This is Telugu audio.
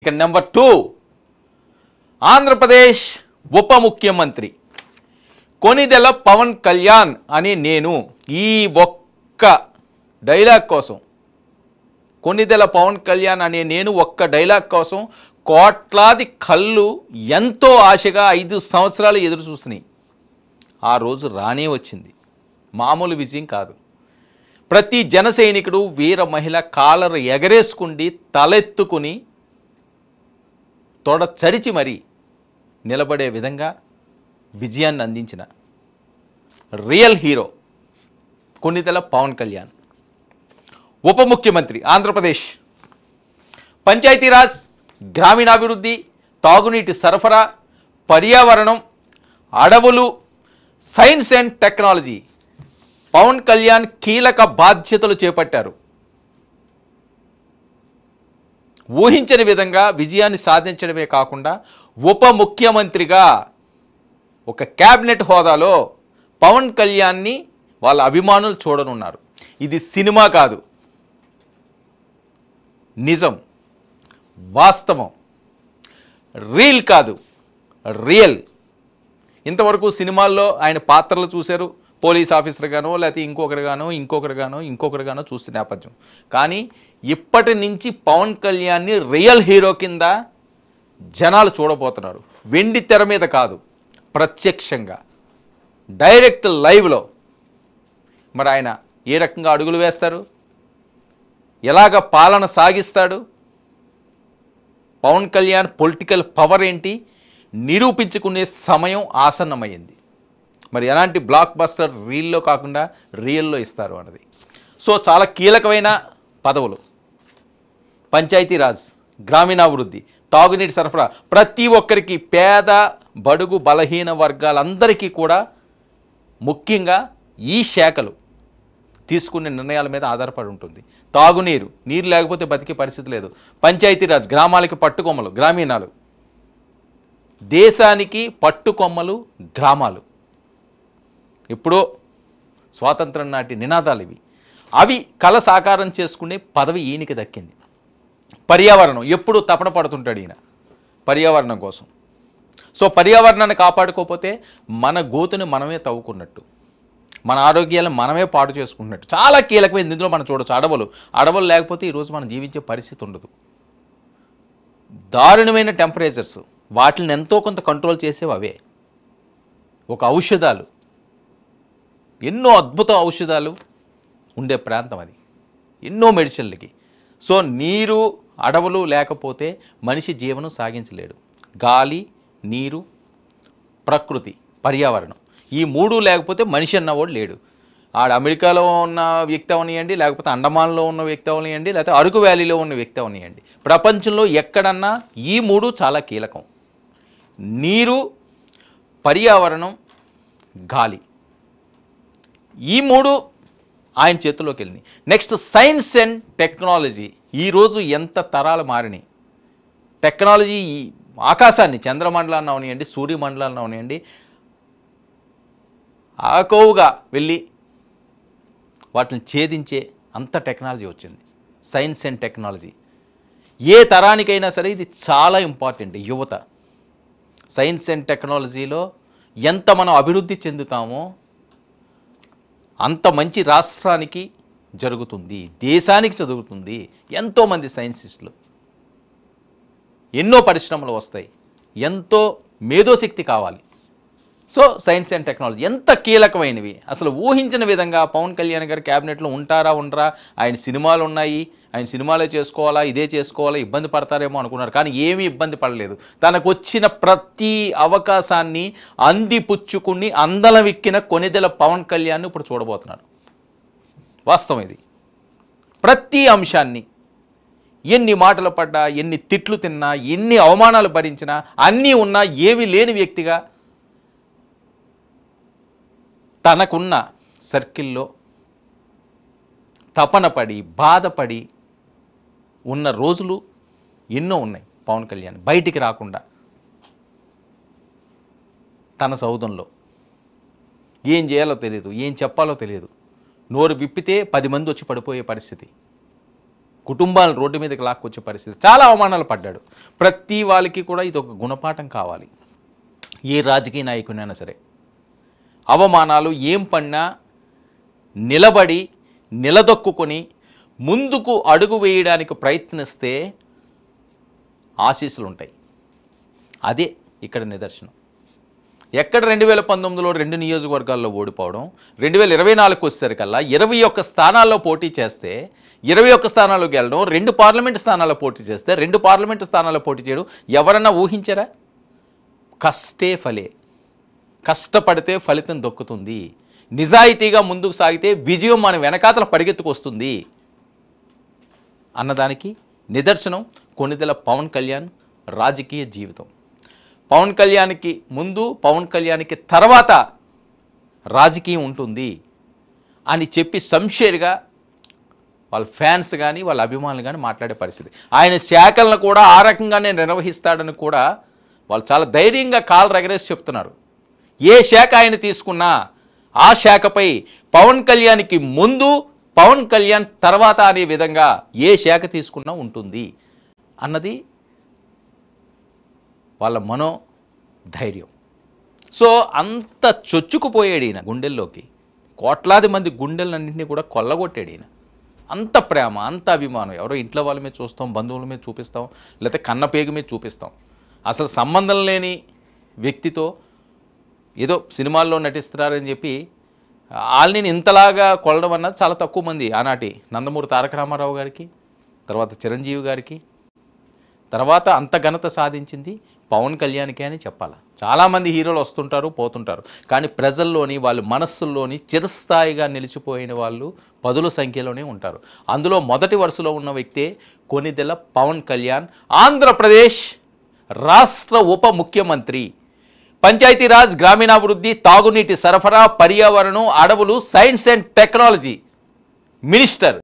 ఇక నెంబర్ 2 ఆంధ్రప్రదేశ్ ఉప ముఖ్యమంత్రి కొనిదెల పవన్ కళ్యాణ్ అని నేను ఈ ఒక్క డైలాగ్ కోసం కొనిదెల పవన్ కళ్యాణ్ అనే నేను ఒక్క డైలాగ్ కోసం కోట్లాది కళ్ళు ఎంతో ఆశగా 5 సంవత్సరాలు ఎదురు చూసినాయి. ఆ రోజు రానే వచ్చింది. మామూలు విజయం కాదు. ప్రతి జన సైనికుడు వీర మహిళ కాలర్ ఎగరేసుకుండి తలెత్తుకుని తొడ చరిచి మరీ నిలబడే విధంగా విజయాన్ని అందించిన రియల్ హీరో కొనిదెల పవన్ కళ్యాణ్. ఉప ముఖ్యమంత్రి ఆంధ్రప్రదేశ్ పంచాయతీరాజ్, గ్రామీణాభివృద్ధి, తాగునీటి సరఫరా, పర్యావరణం, అడవులు, science and technology Pawan Kalyan కీలక బాధ్యతలు చేపట్టారు. ఊహించని విధంగా విజయాన్ని సాధించడమే కాకుండా ఉప ముఖ్యమంత్రిగా ఒక క్యాబినెట్ హోదాలో పవన్ కళ్యాణ్ని వాళ్ళ అభిమానులు చూడనున్నారు. ఇది సినిమా కాదు, నిజం, వాస్తవం, రీల్ కాదు, రియల్. ఇంతవరకు సినిమాల్లో ఆయన పాత్రలు చూశారు, పోలీస్ ఆఫీసర్ గానో లేకపోతే ఇంకొకరు గానో చూసే నేపథ్యం. కానీ ఇప్పటి నుంచి పవన్ కళ్యాణ్ని రియల్ హీరో కింద జనాలు చూడబోతున్నారు. వెండి తెర మీద కాదు, ప్రత్యక్షంగా డైరెక్ట్ లైవ్లో. మరి ఆయన ఏ రకంగా అడుగులు వేస్తారు, ఎలాగ పాలన సాగిస్తాడు, పవన్ కళ్యాణ్ పొలిటికల్ పవర్ ఏంటి నిరూపించుకునే సమయం ఆసన్నమైంది. మరి ఎలాంటి బ్లాక్ బస్టర్ రీల్లో కాకుండా రియల్లో ఇస్తారు అన్నది. సో చాలా కీలకమైన పదవులు: పంచాయతీరాజ్, గ్రామీణాభివృద్ధి, తాగునీటి సరఫరా, ప్రతి ఒక్కరికి, పేద బడుగు బలహీన వర్గాలందరికీ కూడా ముఖ్యంగా ఈ శాఖలు తీసుకునే నిర్ణయాల మీద ఆధారపడి ఉంటుంది. తాగునీరు, నీరు లేకపోతే బతికే పరిస్థితి లేదు. పంచాయతీరాజ్, గ్రామాలకి పట్టుకొమ్మలు, గ్రామీణాలు, దేశానికి పట్టుకొమ్మలు గ్రామాలు. ఎప్పుడో స్వాతంత్రం నాటి నినాదాలు ఇవి. అవి కళ సాకారం చేసుకునే పదవి ఈయనకి దక్కింది. పర్యావరణం, ఎప్పుడు తపన పడుతుంటాడు ఈయన పర్యావరణం కోసం. సో పర్యావరణాన్ని కాపాడుకోకపోతే మన గోతుని మనమే తవ్వుకున్నట్టు, మన ఆరోగ్యాలను మనమే పాడు చేసుకున్నట్టు. చాలా కీలకమైనది. ఇందులో మనం చూడవచ్చు అడవులు లేకపోతే ఈరోజు మనం జీవించే పరిస్థితి ఉండదు. దారుణమైన టెంపరేచర్స్, వాటిని ఎంతో కొంత కంట్రోల్ చేసేవి అవే. ఒక ఔషధాలు, ఎన్నో అద్భుత ఔషధాలు ఉండే ప్రాంతం అది, ఎన్నో మెడిసిన్లకి. సో నీరు, అడవులు లేకపోతే మనిషి జీవనం సాగించలేడు. గాలి, నీరు, ప్రకృతి, పర్యావరణం, ఈ 3 లేకపోతే మనిషి అన్నవాడు లేడు. ఆడ అమెరికాలో ఉన్న వ్యక్తి అవనియండి, లేకపోతే అండమాన్లో ఉన్న వ్యక్తి అవనియండి, లేకపోతే అరకు వ్యాలీలో ఉన్న వ్యక్తి అవనియండి, ప్రపంచంలో ఎక్కడన్నా ఈ 3 చాలా కీలకం. నీరు, పర్యావరణం, గాలి, ఈ 3 ఆయన చేతుల్లోకి వెళ్ళినాయి. Next science and technology. ఈరోజు ఎంత తరాలు మారినాయి. టెక్నాలజీ ఆకాశాన్ని, చంద్రమండలాన్ని అవనియండి, సూర్యమండలాన్ని అవనియండి, ఆకోవుగా వెళ్ళి వాటిని ఛేదించే అంత టెక్నాలజీ వచ్చింది. సైన్స్ అండ్ టెక్నాలజీ ఏ తరానికైనా సరే ఇది చాలా ఇంపార్టెంట్. యువత సైన్స్ అండ్ టెక్నాలజీలో ఎంత మనం అభివృద్ధి చెందుతామో అంత మంచి రాష్ట్రానికి జరుగుతుంది, దేశానికి జరుగుతుంది. ఎంతోమంది సైన్సిస్టులు, ఎన్నో పరిశ్రమలు వస్తాయి, ఎంతో మేధోశక్తి కావాలి. సో సైన్స్ అండ్ టెక్నాలజీ ఎంత కీలకమైనవి. అసలు ఊహించిన విధంగా పవన్ కళ్యాణ్ గారు క్యాబినెట్లో ఉంటారా ఉండరా, ఆయన సినిమాలు ఉన్నాయి, ఆయన సినిమాలే చేసుకోవాలా, ఇదే చేసుకోవాలా, ఇబ్బంది పడతారేమో అనుకున్నారు. కానీ ఏమీ ఇబ్బంది పడలేదు. తనకు వచ్చిన ప్రతి అవకాశాన్ని అందిపుచ్చుకుని అందలవిక్కిన కొనిదెల పవన్ కళ్యాణ్ ఇప్పుడు చూడబోతున్నారు. వాస్తవం ఇది. ప్రతి అంశాన్ని, ఎన్ని మాటలు పడ్డా, ఎన్ని తిట్లు తిన్నా, ఎన్ని అవమానాలు భరించినా, అన్నీ ఉన్నా ఏమీ లేని వ్యక్తిగా తనకున్న సర్కిల్లో తపనపడి బాధపడి ఉన్న రోజులు ఎన్నో ఉన్నాయి. పవన్ కళ్యాణ్ బయటికి రాకుండా తన సౌధంలో ఏం చేయాలో తెలియదు, ఏం చెప్పాలో తెలియదు. నోరు విప్పితే 10 మంది వచ్చి పడిపోయే పరిస్థితి. కుటుంబాలను రోడ్డు మీదకి లాక్కొచ్చే పరిస్థితి, చాలా అవమానాలు పడ్డాడు. ప్రతి వాళ్ళకి కూడా ఇది ఒక గుణపాఠం కావాలి. ఏ రాజకీయ నాయకునైనా సరే అవమానాలు ఏం పడినా నిలబడి నిలదొక్కుని ముందుకు అడుగు వేయడానికి ప్రయత్నిస్తే ఆశీస్సులు ఉంటాయి. అదే ఇక్కడ నిదర్శనం. ఎక్కడ 2019లో 2 నియోజకవర్గాల్లో ఓడిపోవడం, 2024కు వచ్చేసరికల్లా 21 స్థానాల్లో పోటీ చేస్తే 21 స్థానాల్లో గెలడం, 2 పార్లమెంటు స్థానాల్లో పోటీ చేస్తే 2 పార్లమెంటు స్థానాల్లో పోటీ చేయడం ఎవరన్నా ఊహించారా? కష్టే ఫలే, కష్టపడితే ఫలితం దొక్కుతుంది. నిజాయితీగా ముందుకు సాగితే విజయం మన వెనకాతల పరిగెత్తుకొస్తుంది అన్నదానికి నిదర్శనం కొణిదెల పవన్ కళ్యాణ్ రాజకీయ జీవితం. పవన్ కళ్యాణ్కి ముందు, పవన్ కళ్యాణ్కి తర్వాత రాజకీయం ఉంటుంది అని చెప్పి సంషేర్గా వాళ్ళ ఫ్యాన్స్ కానీ వాళ్ళ అభిమానులు కానీ మాట్లాడే పరిస్థితి. ఆయన శాఖలను కూడా ఆ రకంగానే నిర్వహిస్తాడని కూడా వాళ్ళు చాలా ధైర్యంగా కాలు రగరేసి చెప్తున్నారు. ఏ శాఖ ఆయన తీసుకున్నా ఆ శాఖపై పవన్ కళ్యాణ్కి ముందు, పవన్ కళ్యాణ్ తర్వాత అనే విధంగా ఏ శాఖ తీసుకున్నా ఉంటుంది అన్నది వాళ్ళ మనోధైర్యం. సో అంత చొచ్చుకుపోయాడు ఈయన గుండెల్లోకి, కోట్లాది మంది గుండెలన్నింటినీ కూడా కొల్లగొట్టాడు ఈయన. అంత ప్రేమ, అంత అభిమానం. ఎవరో ఇంట్లో వాళ్ళ మీద చూస్తాం, బంధువుల మీద చూపిస్తాం, లేకపోతే కన్నపేగు మీద చూపిస్తాం. అసలు సంబంధం లేని వ్యక్తితో ఏదో సినిమాల్లో నటిస్తున్నారని చెప్పి వాళ్ళని ఇంతలాగా కొలడం అన్నది చాలా తక్కువ మంది. ఆనాటి నందమూరి తారక రామారావు గారికి, తర్వాత చిరంజీవి గారికి, తర్వాత అంత ఘనత సాధించింది పవన్ కళ్యాణ్కే అని చెప్పాలి. చాలామంది హీరోలు వస్తుంటారు, పోతుంటారు, కానీ ప్రజల్లోని వాళ్ళ మనస్సుల్లోని చిరస్థాయిగా నిలిచిపోయిన వాళ్ళు పదుల సంఖ్యలోనే ఉంటారు. అందులో మొదటి వరుసలో ఉన్న వ్యక్తే కొణిదెల పవన్ కళ్యాణ్, ఆంధ్రప్రదేశ్ రాష్ట్ర ఉప ముఖ్యమంత్రి, పంచాయతీరాజ్, గ్రామీణాభివృద్ధి, తాగునీటి సరఫరా, పర్యావరణం, అడవులు, సైన్స్ అండ్ టెక్నాలజీ మినిస్టర్.